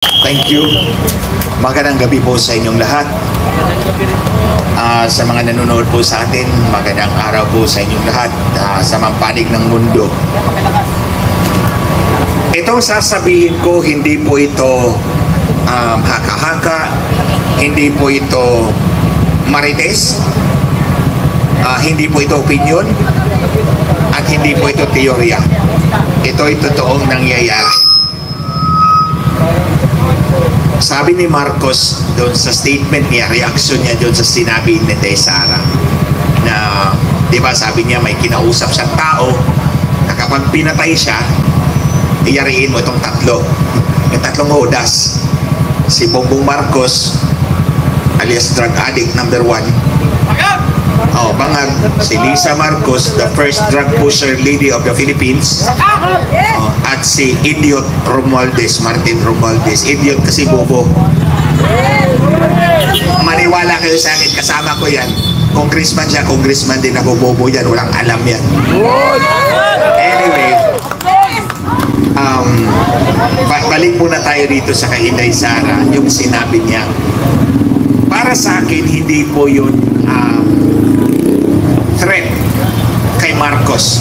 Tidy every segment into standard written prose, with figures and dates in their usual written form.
Thank you. Magandang gabi po sa inyong lahat. Sa mga nanonood po sa atin, magandang araw po sa inyong lahat sa mampanig ng mundo. Itong sasabihin ko, hindi po ito haka-haka, hindi po ito marites, hindi po ito opinion, at hindi po ito teorya. Ito'y totoong nangyayari. Sabi ni Marcos doon sa statement niya, reaction niya doon sa sinabi ni Sara na, di ba, sabi niya may kinausap siyang tao na kapag pinatay siya, iyariin mo itong tatlo, yung tatlong hodas, si Bongbong Marcos alias drug addict number 1, bangag, si Lisa Marcos, the first drug pusher lady of the Philippines, at si idiot Romualdez, Martin Romualdez. Idiot kasi bobo. Maniwala kayo sa akin, kasama ko yan. Congressman siya, congressman din ako, bobo yan, walang alam yan. Anyway, balik muna tayo dito sa kay Inday Sara, yung sinabi niya. Para sa akin, hindi po yun threat kay Marcos.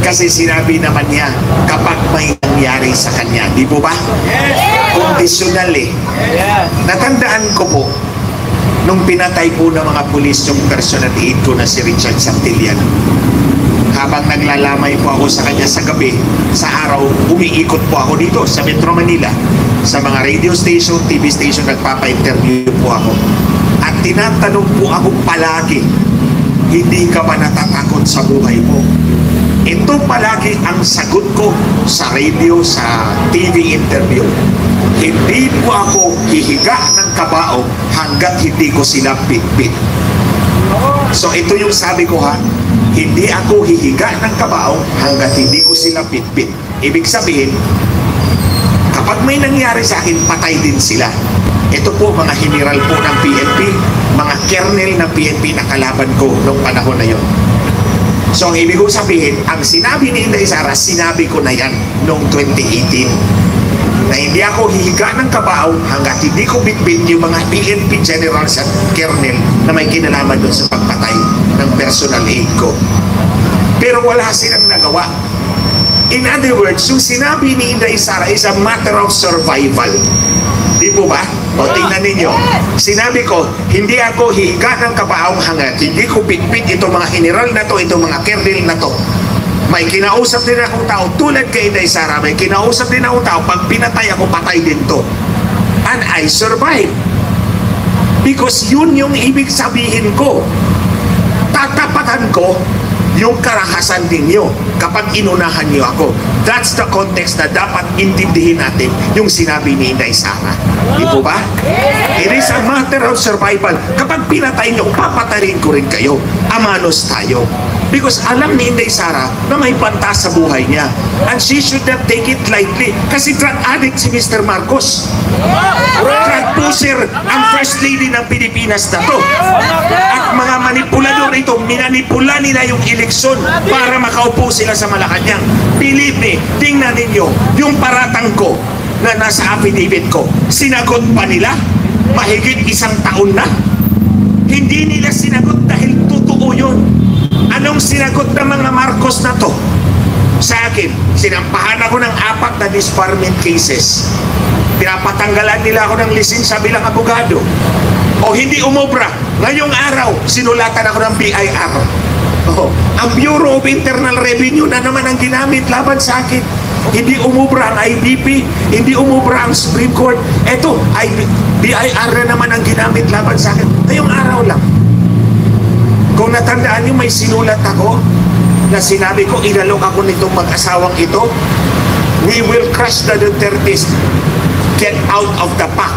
Kasi sinabi naman niya, kapag may nangyari sa kanya, di po ba? Conditional eh. Natandaan ko po, nung pinatay po ng mga pulis yung personal aid ko na si Richard Santillan, habang naglalamay po ako sa kanya sa gabi, sa araw, umiikot po ako dito sa Metro Manila, sa mga radio station, TV station, nagpapa-interview po ako. At tinatanong po ako palagi, hindi ka ba natatakot sa buhay mo? Ito palagi ang sagot ko sa radio, sa TV interview. Hindi po ako hihiga ng kabao hanggat hindi ko sila bitbit. So ito yung sabi ko ha, hindi ako hihiga ng kabao hanggat hindi ko sila bitbit. Ibig sabihin, kapag may nangyari sa akin, patay din sila. Ito po mga general po ng PNP, mga kernel ng PNP na kalaban ko noong panahon na yon. So ang ibig ko sabihin, ang sinabi ni Inday Sara, sinabi ko na yan noong 2018. Na hindi ako hihiga ng kabao hanggat hindi ko bitbit yung mga PNP generals at kernel na may kinalaman doon sa pagpatay ng personal aid ko. Pero wala silang nagawa. In other words, yung sinabi ni Inday Sara is a matter of survival. Di po ba? O tingnan ninyo, sinabi ko, hindi ako hihiga ng kabaong hanggat hindi ko bitbit itong mga general na to, itong mga kernel na to. May kinausap din akong tao, tulad kay Inday Sara, may kinausap din akong tao, pag pinatay ako, patay din to. And I survived. Because yun yung ibig sabihin ko. Tatapatan ko yung karahasan ninyo kapag inunahan niyo ako. That's the context na dapat intindihin natin yung sinabi ni Inday Sara. Di po ba? It is a matter of survival. Kapag pinatay niyo, papatayin ko rin kayo. Amanos tayo. Because alam ni Inday Sara na may banta sa buhay niya. And she should not take it lightly. Kasi drug addict si Mr. Marcos. Drug pusher ang first lady ng Pilipinas na to. At mga manipulador ito, minanipula nila yung eleksyon para makaupo sila sa Malacanang. Believe me, tingnan ninyo, yung paratang ko na nasa affidavit ko, sinagot pa nila? Mahigit 1 taon na? Hindi nila sinagot dahil totoo yun. Anong sinagot ng mga Marcos na to? Sa akin, sinampahan ako ng 4 na disbarment cases. Pinapatanggalan nila ako ng lisensya bilang abogado. O hindi umobra. Ngayong araw, sinulatan ako ng BIR. Ang Bureau of Internal Revenue na naman ang ginamit laban sa akin. Hindi umubra ang IBP, hindi umubra ang Supreme Court. Eto, BIR na naman ang ginamit laban sa akin. Ngayong araw lang. Kung natandaan niyo, may sinulat ako na sinabi ko, inalok ako nitong mag-asawang ito. We will crush the Dutertes. Get out of the pack.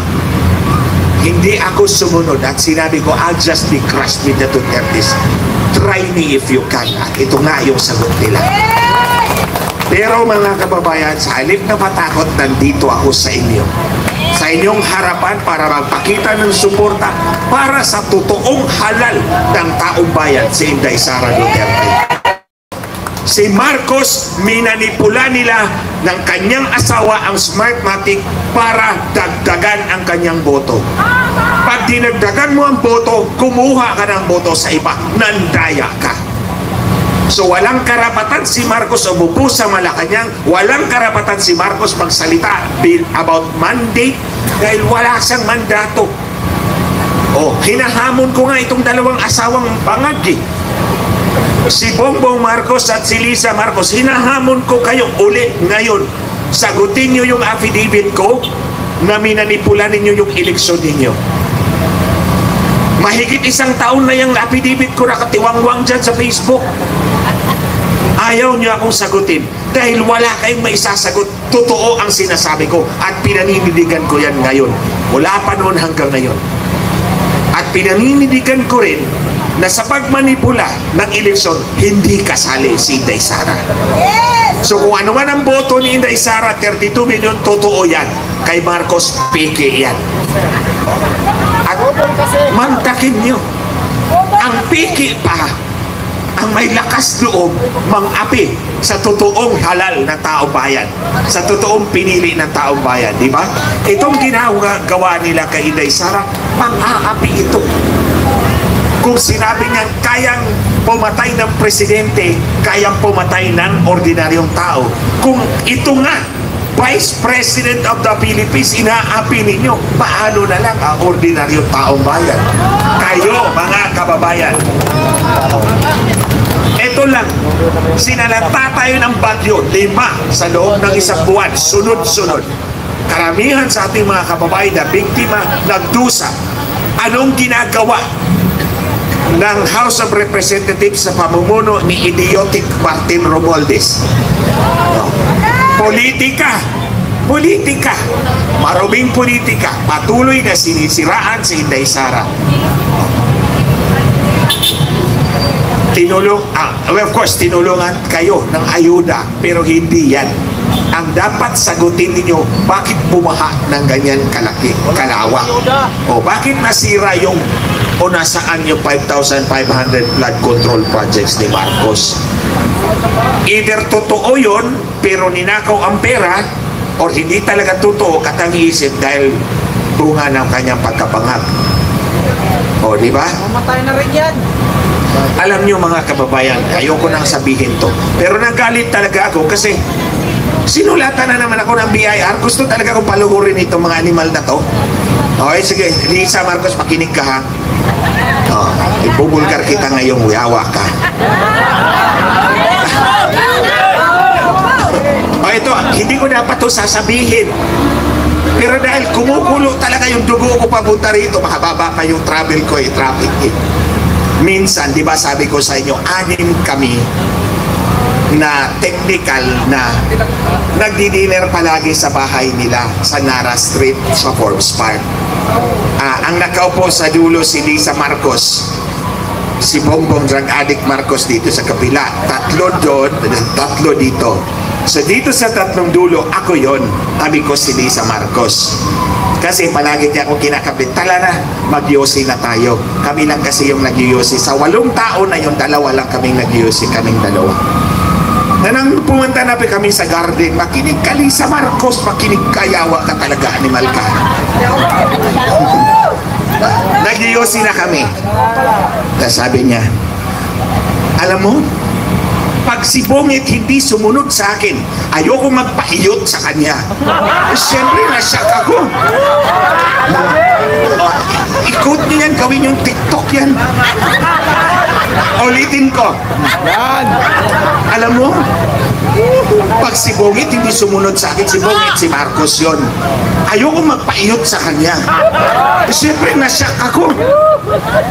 Hindi ako sumunod at sinabi ko, I'll just be crushed with the Dutertes. Try me if you can. At ito nga yung sagot nila. Pero mga kababayan, sa halip na matakot, nandito ako sa inyo. Sa inyong harapan para magpakita ng suporta para sa totoong halal ng taong bayan si Inday Sara Duterte. Si Marcos, minanipula nila ng kanyang asawa ang Smartmatic para dagdagan ang kanyang boto. Pag dinagdagan mo ang boto, kumuha ka ng boto sa iba, nandaya ka. So walang karapatan si Marcos umupo sa Malacanang, walang karapatan si Marcos magsalita about mandate dahil wala siyang mandato. Hinahamon ko nga itong dalawang asawang bangag si Bongbong Marcos at si Lisa Marcos. Hinahamon ko kayo ulit ngayon. Sagutin nyo yung affidavit ko na minanipula ninyo yung eleksyon ninyo. Mahigit 1 taon na yung affidavit ko nakatiwangwang dyan sa Facebook. Ayaw nyo akong sagutin dahil wala kayong maisasagot. Totoo ang sinasabi ko at pinaninindigan ko yan ngayon. Mula pa noon hanggang ngayon. At pinaninindigan ko rin na sa pagmanipula ng eleksyon, hindi kasali si Inday Sara. So kung ano man ang boto ni Inday Sara, 32 million, totoo yan. Kay Marcos, peke yan. At mantakin nyo, ang peke pa, ang may lakas loob, mang-api sa totoong halal na taong bayan, sa totoong pinili ng taong bayan, di ba? Itong ginagawa nila kay Inday Sara, mang-aapi ito. Kung sinabi niyang kayang pumatay ng presidente, kayang pumatay ng ordinaryong tao. Kung ito nga, Vice President of the Philippines, inaapi ninyo, paano na lang ang ordinaryong taong bayan? Kayo, mga kababayan. Ito lang, sinalata tayo ng bagyo, 5 sa loob ng 1 buwan, sunod-sunod. Karamihan sa ating mga kababayan na biktima, nagdusa. Anong ginagawa ng House of Representatives sa pamumuno ni idiotic Martin Romualdez? Politika. Politika. Maruming politika. Patuloy na sinisiraan si Inday Sara. Of course, tinulungan kayo ng ayuda, pero hindi yan. Ang dapat sagutin ninyo, bakit bumaha ng ganyan kalaki, kalawak? O bakit nasira yung o nasaan yung 5,500 flood control projects ni Marcos? Either totoo yun, pero ninakaw ang pera, or hindi talaga totoo, katang-iisip dahil bunga ng kanyang pagkapangag. O, di ba? Mamatay na rin yan. Alam niyo mga kababayan, ayoko nang sabihin to, pero nagalit talaga ako kasi sinulatan na naman ako ng BIR. Gusto talaga akong palugurin itong mga animal na to. Okay, sige, Lisa Marcos, makinig ka ha. Ibubulgar kita ngayong yawa ka. Ito, hindi ko dapat to sasabihin. Pero dahil kumukulo talaga yung dugo ko papunta rito, makababa pa yung travel ko, traffic Minsan, di ba sabi ko sa inyo, 6 kami na technical na nagdi-dinner palagi sa bahay nila sa Nara Street sa Forbes Park. Ang nakaupo sa dulo si Lisa Marcos, si Bongbong drug addict Marcos dito sa kapila, 3 doon, 3 dito. So dito sa 3 dulo, ako yon, tabi ko si Lisa Marcos. Kasi palagi niya akong kinakabit, tala na, mag-yosi na tayo. Kami lang kasi yung nag-yosi. Sa 8 taon na yung 2 lang kaming nag-yosi, kaming 2. Nang pumunta na kami sa garden, makinig ka Lisa Marcos, makinig ka, yawa ka talaga, animal ka. Nag-yosi na kami. Sabi niya, alam mo, pag si Bongit hindi sumunod sa akin, ayoko magpahiyot sa kanya. Siyempre, nasyak ako. Ikot niyo yan, gawin yung TikTok yan. Ulitin ko. Alam mo, pag si Bongit hindi sumunod sa akin, si Bongit, si Marcos yon. Ayoko magpahiyot sa kanya. Siyempre, nasyak ako.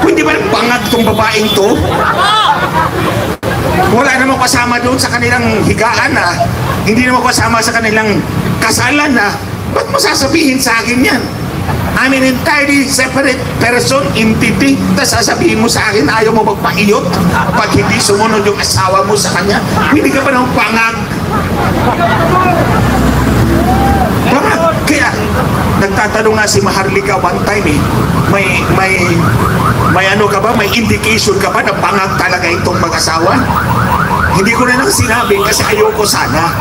Hindi ba bangag tong babaeng to? Wala namang kasama doon sa kanilang higaan na, hindi naman kasama sa kanilang kasalan na, ba't mo sasabihin sa akin yan? I'm an entirely separate person, entity, tapos sasabihin mo sa akin ayaw mo magpaiyot pag hindi sumunod yung asawa mo sa kanya. Hindi ka pa ng pangag. Pangag. Kaya, nagtatanong nga si Maharlika one time may ano ka ba, may indication ka ba na pangag talaga itong mag-asawa? Hindi ko na lang sinabi kasi ayoko sana.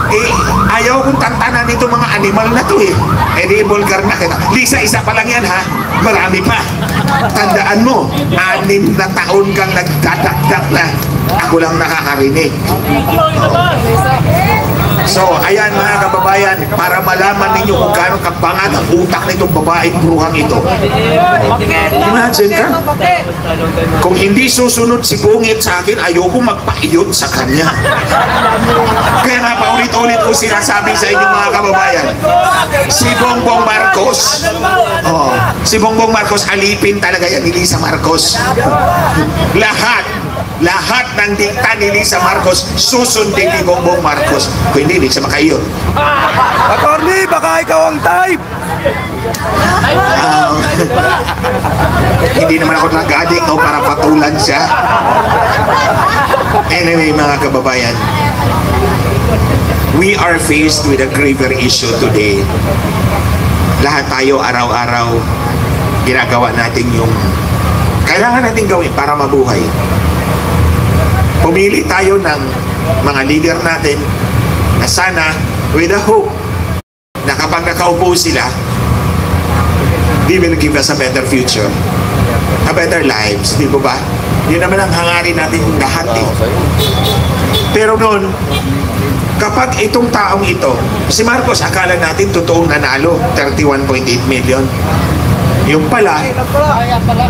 Eh, ayaw kong tantanan nito mga animal na to eh. Eh, di vulgar na kita. Lisa, isa pa lang yan ha. Marami pa. Tandaan mo, 6 na taon kang nagdadakdak na. Ako lang nakakarinig. So, ayan mga kababayan, para malaman ninyo kung gaano kabangat ang utak nitong babaeng bruhang ito. Imagine ka, kung hindi susunod si Bungit sa akin, ayoko magpaiyot sa kanya. Kaya nga paulit-ulit ko sinasabi sa inyo mga kababayan, si Bongbong Marcos, si Bongbong Marcos, alipin talaga yan ni Lisa Marcos. Lahat ng dikta ni Lisa Marcos susundin ni Bongbong Marcos. Kung hindi siya makaiyon. Attorney, baka ikaw ang type. Hindi naman ako nag-addict para patulan siya. Anyway mga kababayan, we are faced with a graver issue today. Lahat tayo araw-araw ginagawa natin yung kailangan natin gawin para mabuhay. Pumili tayo ng mga leader natin na sana with a hope na kapag nakaupo sila, they will give us a better future, a better lives, di ba ba? Yun naman ang hangarin natin lahat eh. Pero noon, kapag itong taong ito, si Marcos, akala natin totoong nanalo, 31.8 million. Yung pala,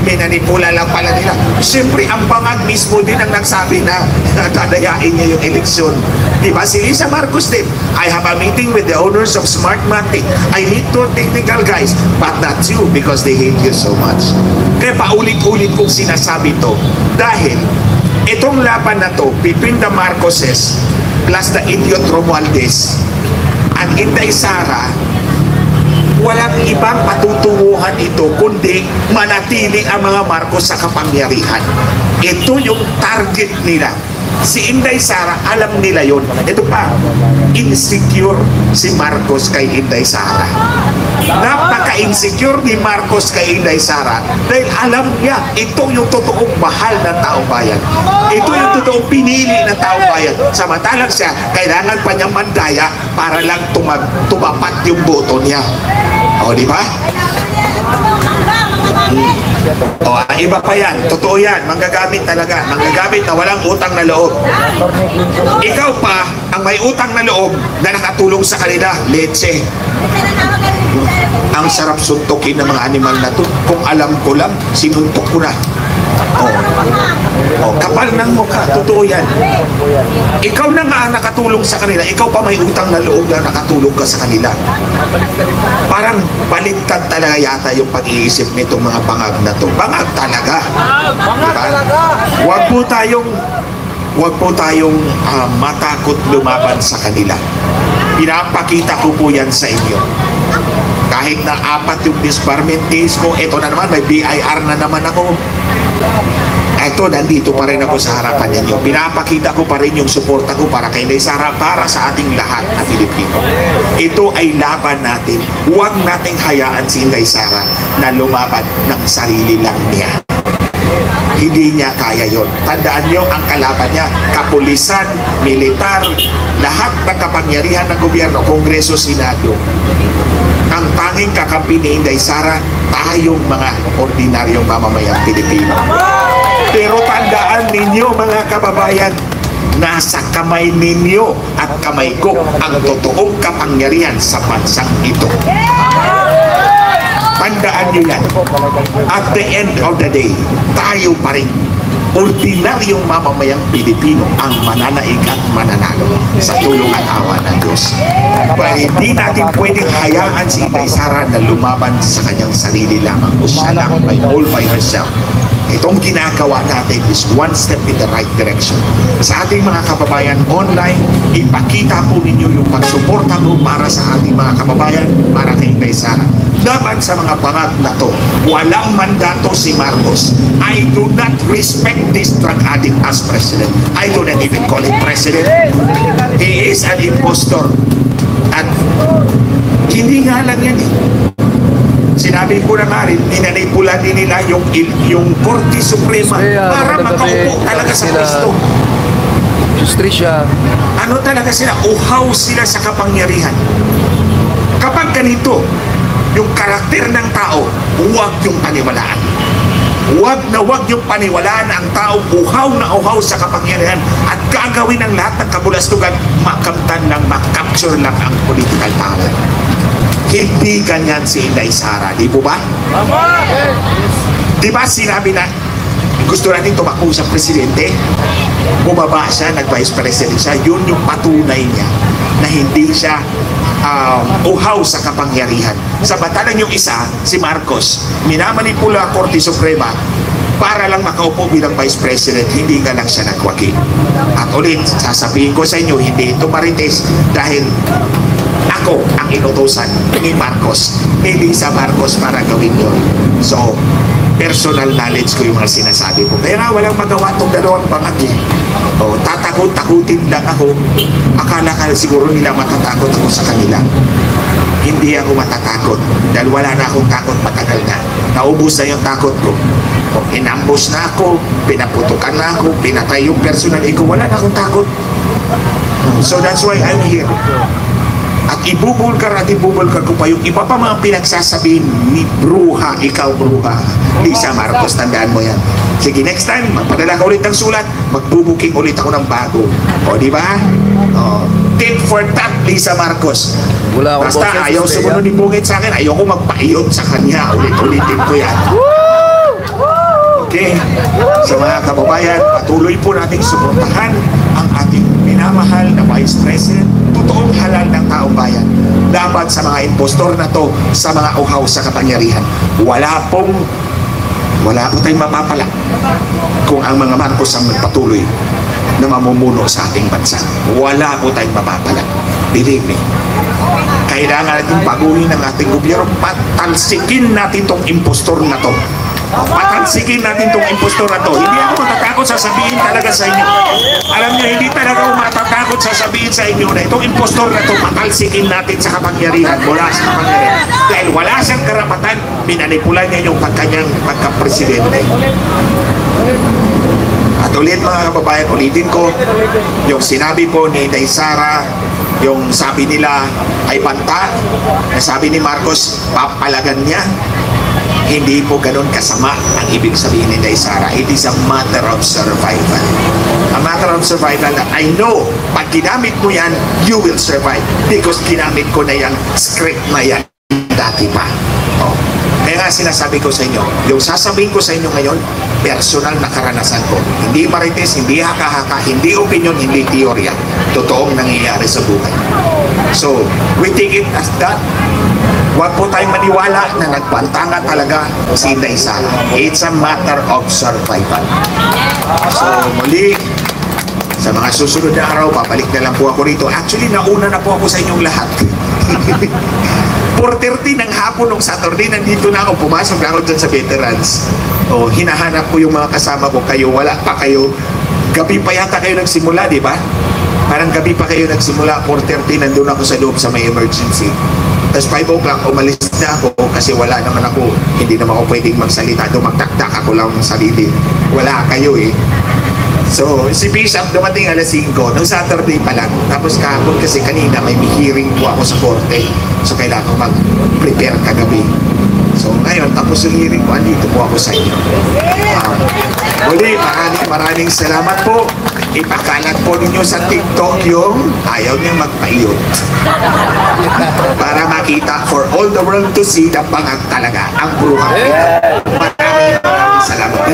minanipula lang pala nila. Siyempre, ang bangag mismo din ang nagsabi na dadayain niya yung eleksyon. Diba? Si Lisa Marcos din, I have a meeting with the owners of Smartmatic. I need 2 technical guys, but not you because they hate you so much. Kaya paulit-ulit kong sinasabi to dahil itong laban na to between the Marcoses plus the idiot Romualdez and Inday Sara, walang ibang patutunguhan ito kundi manatili ang mga Marcos sa kapangyarihan. Ito yung target nila. Si Inday Sara, alam nila yon. Ito pa, insecure si Marcos kay Inday Sara. Napaka-insecure ni Marcos kay Inday Sara dahil alam niya, ito yung totoong mahal ng taong bayan. Ito yung totoong pinili ng taong bayan. Samantalang siya, kailangan pa niyang mandaya para lang tumapat yung boto niya. O, di ba? O, iba pa yan. Totoo yan. Manggagamit talaga. Manggagamit na walang utang na loob. Ikaw pa, ang may utang na loob na nakatulong sa kanila, leche. Ang sarap suntukin ng mga animal na to. Kung alam ko lang, sinuntok ko na. Kapal ng mukha, totoo yan. Ikaw na nga nakatulong sa kanila, ikaw pa may utang na loob na nakatulong ka sa kanila. Parang baliktad talaga yata yung pag-iisip nitong mga bangag na to. Bangag talaga. Diba? Huwag po tayong matakot lumaban sa kanila. Pinapakita ko po yan sa inyo. Kahit na 4 yung disbarment days ko, ito na naman, may BIR na naman ako. Ito, nandito pa rin ako sa harapan ninyo. Pinapakita ko pa rin yung suporta ko para kay Inday Sara, para sa ating lahat na Pilipino. Ito ay laban natin. Huwag nating hayaan si Inday Sara na lumaban ng sarili lang niya. Hindi niya kaya yon. Tandaan niyo, ang kalaban niya, kapulisan, militar, lahat ng kapangyarihan ng gobyerno, Kongreso, Senado. Ang tanging kakampi ni Inday Sara, tayong mga ordinaryong mamamayang Pilipino. Pero tandaan ninyo mga kababayan, nasa kamay ninyo at kamay ko ang totoong kapangyarihan sa bansang ito. Tandaan nyo yan. At the end of the day, tayo pa rin, ordinaryong mamamayang Pilipino ang mananaig at mananalo sa tulong at awa ng Diyos. Pero hindi natin pwedeng hayaan si Inday Sara na lumaban sa kanyang sarili lamang o siya lang all by herself. Itong ginagawa natin is one step in the right direction. Sa ating mga kababayan online, ipakita po ninyo yung pagsuporta mo para sa ating mga kababayan, para kay Inday Sara. Laban sa mga bangag na to, walang mandato si Marcos. I do not respect this drug addict as president. I do not even call him president. He is an impostor. At hindi nga lang yan eh. Sinabi ko na nga rin, ninanipula din nila yung Korte Suprema para makaupo talaga sa pwesto. justisya. Ano talaga sila? Uhaw sila sa kapangyarihan. Kapag ganito, yung karakter ng tao, huwag yung paniwalaan. Huwag yung paniwalaan ang tao uhaw na uhaw sa kapangyarihan at gagawin ang lahat ng kabulastugan, makamtan lang, makapture lang ang political power. Hindi ganyan si Inday Sara, di po ba? Di ba sinabi na gusto natin tumakbo sa presidente? Bumaba siya, nag-vice president siya. Yun yung patunay niya na hindi siya uhaw sa kapangyarihan. Samantalang yung isa, si Marcos, minamanipula Korte Suprema para lang makaupo bilang vice president, hindi nga lang siya nagwagi. At ulit, sasabihin ko sa inyo, hindi ito marites dahil ako ang inutusan ni Marcos, hindi sa Marcos para gawin yun. So, personal knowledge ko yung mga sinasabi ko. Kaya nga walang magawa itong dalawang bangag. O, tatakot-takutin lang ako. Akala siguro nila matatakot ako sa kanila. Hindi ako matatakot dahil wala na akong takot, matagal na. Naubos na yung takot ko. O, inambos na ako, pinaputukan na ako, pinatay yung personal ko. Wala na akong takot. So that's why I'm here. At ibubulkar ko pa yung iba pa mga pinagsasabihin ni Bruha, ikaw Bruha, Lisa Marcos, tandaan mo yan. Sige, next time, magpadala ka ulit ng sulat, magbubuking ulit ako ng bago. O, di ba? Tit for tat, Lisa Marcos. Basta ayaw sumunod ni Bungit sa akin, ayaw ko magpaiyot sa kanya. Ulit-ulitin ko yan. Okay? Sa mga kababayan, patuloy po nating suportahan ang ating minamahal na Vice President, totoong halal ng taong bayan, laban sa mga impostor na to, sa mga uhaw sa kapangyarihan. Wala po tayong mapapala kung ang mga Marcos ang patuloy na mamumuno sa ating bansa. Wala po tayong mapapala. Believe me. Kailangan natin baguhin ang ating gobyerno, patalsikin natin tong impostor na to. Patalsikin natin tong impostor na to. Hindi ako matatakot sasabihin talaga sa inyo. Alam niyo, hindi talaga ako matatakot sasabihin sa inyo na itong impostor na to, patalsikin natin sa kapangyarihan, mula sa kapangyarihan. Dahil wala siyang karapatan, minanipulan niya yung kanyang pagka-presidente. At ulit mga kababayan, ulitin ko, yung sinabi po ni Inday Sara, yung sabi nila ay banta, na sabi ni Marcos, papalagan niya. Hindi po ganun kasama ang ibig sabihin ni Inday Sara. It is a matter of survival. A matter of survival na I know, pag ginamit mo yan, you will survive. Because ginamit ko na yan, script na yan, dati pa. Kaya nga sinasabi ko sa inyo, yung sasabihin ko sa inyo ngayon, personal na karanasan ko. Hindi marites, hindi haka-haka, hindi opinion, hindi teorya. Totoong nangyayari sa buhay. So, we take it as that. Huwag po tayong maniwala na nagbantanga talaga si Inday Sara. It's a matter of survival. So, muli, sa mga susunod na araw, babalik na lang po ako rito. Actually, nauna na po ako sa inyong lahat. 4:30 ng hapon ng Saturday, nandito na ako, pumasok na ako dyan sa veterans. O, hinahanap ko yung mga kasama ko, kayo, wala pa kayo. Gabi pa yata kayo nagsimula, di ba? Parang gabi pa kayo nagsimula, 4:30, nandun ako sa loob sa may emergency. Tapos 5 o'clock, umalis na ako kasi wala naman ako, hindi naman ako pwedeng magsalita, dumagdakdak ako lang ng sarili. Wala kayo eh. So, si Bishop dumating alas 5, noong Saturday pa lang. Tapos kahapon kasi kanina may hearing po ako sa korte. So, kailangan ko mag-prepare kagabi. So, ngayon, tapos yung hearing ko, andito po ako sa inyo. Muli, maraming salamat po. Ipakalat po ninyo sa TikTok yung ayaw niyang magpaiyot. Para makita for all the world to see na bangag talaga ang Bruha. Maraming salamat.